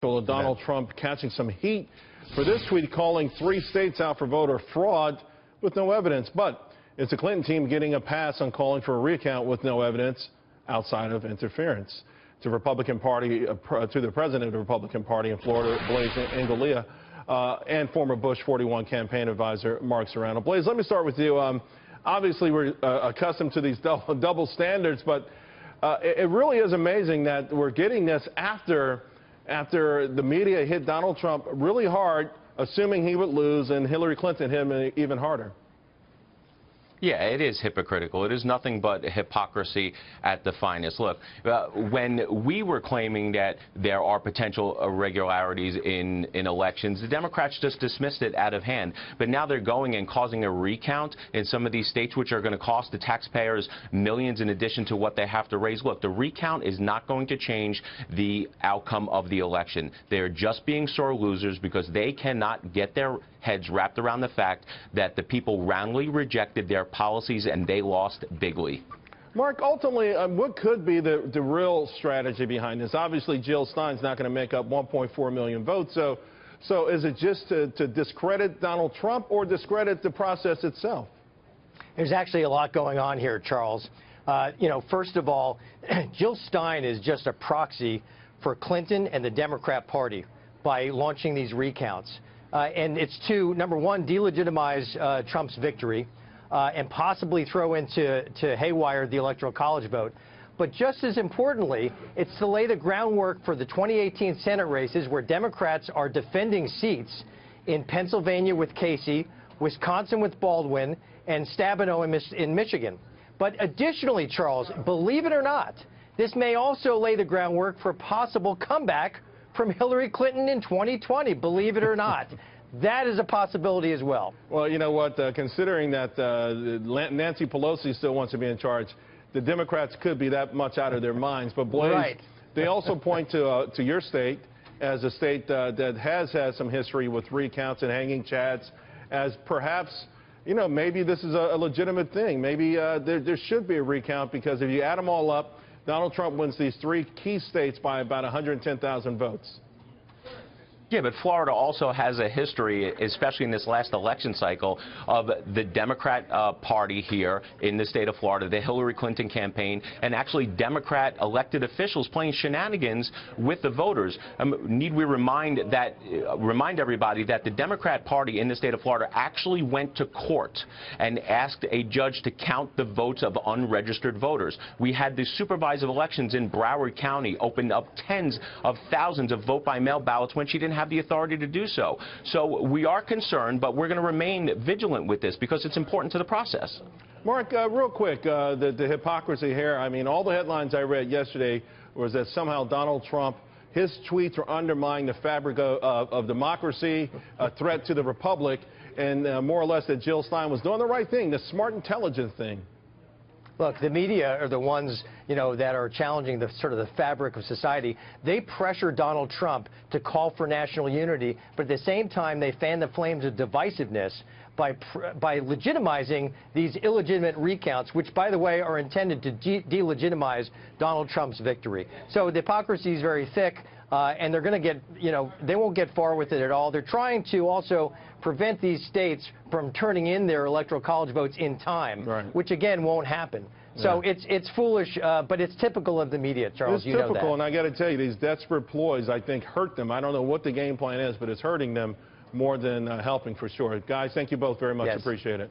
Donald Trump catching some heat for this tweet calling 3 states out for voter fraud with no evidence. But it's the Clinton team getting a pass on calling for a recount with no evidence outside of interference. To the Republican Party, to the president of the Republican Party in Florida, Blaise Ingoglia, and former Bush 41 campaign advisor Mark Serrano. Blaise, let me start with you. Obviously, we're accustomed to these double standards, but it really is amazing that we're getting this after the media hit Donald Trump really hard, assuming he would lose, and Hillary Clinton hit him even harder. Yeah, it is hypocritical. It is nothing but hypocrisy at the finest. Look, when we were claiming that there are potential irregularities in elections, the Democrats just dismissed it out of hand. But now they're going and causing a recount in some of these states, which are going to cost the taxpayers millions in addition to what they have to raise. Look, the recount is not going to change the outcome of the election. They're just being sore losers because they cannot get their heads wrapped around the fact that the people roundly rejected their policies and they lost bigly. Mark, ultimately, what could be the real strategy behind this? Obviously, Jill Stein's not going to make up 1.4 million votes. So is it just to discredit Donald Trump or discredit the process itself? There's actually a lot going on here, Charles. First of all, Jill Stein is just a proxy for Clinton and the Democrat Party by launching these recounts. And it's to, number one, delegitimize Trump's victory and possibly throw into haywire the Electoral College vote. But just as importantly, it's to lay the groundwork for the 2018 Senate races where Democrats are defending seats in Pennsylvania with Casey, Wisconsin with Baldwin, and Stabenow in Michigan. But additionally, Charles, believe it or not, this may also lay the groundwork for a possible comeback from Hillary Clinton in 2020, believe it or not. That is a possibility as well. Well, you know what, considering that Nancy Pelosi still wants to be in charge, the Democrats could be that much out of their minds. But Blaise, right. They also point to your state as a state that has had some history with recounts and hanging chads as perhaps, maybe this is a legitimate thing. Maybe there should be a recount because if you add them all up, Donald Trump wins these 3 key states by about 110,000 votes. Yeah, but Florida also has a history, especially in this last election cycle, of the Democrat Party here in the state of Florida, the Hillary Clinton campaign, and actually Democrat elected officials playing shenanigans with the voters. Need we remind everybody that the Democrat Party in the state of Florida actually went to court and asked a judge to count the votes of unregistered voters. We had the supervisor of elections in Broward County open up tens of thousands of vote-by-mail ballots when she didn't have the authority to do so. So we are concerned, but we're going to remain vigilant with this because it's important to the process. Mark, real quick, the hypocrisy here. I mean, all the headlines I read yesterday was that somehow Donald Trump, his tweets were undermining the fabric of democracy, a threat to the republic, and more or less that Jill Stein was doing the right thing, the smart, intelligent thing. Look, the media are the ones, that are challenging the sort of the fabric of society. They pressure Donald Trump to call for national unity, but at the same time, they fan the flames of divisiveness by legitimizing these illegitimate recounts, which, by the way, are intended to delegitimize Donald Trump's victory. So the hypocrisy is very thick. And they're going to get, they won't get far with it at all. They're trying to also prevent these states from turning in their Electoral College votes in time, right, which, again, won't happen. So it's foolish, but it's typical of the media, Charles. It's typical, and I got to tell you, these desperate ploys, I think, hurt them. I don't know what the game plan is, but it's hurting them more than helping for sure. Guys, thank you both very much. Appreciate it.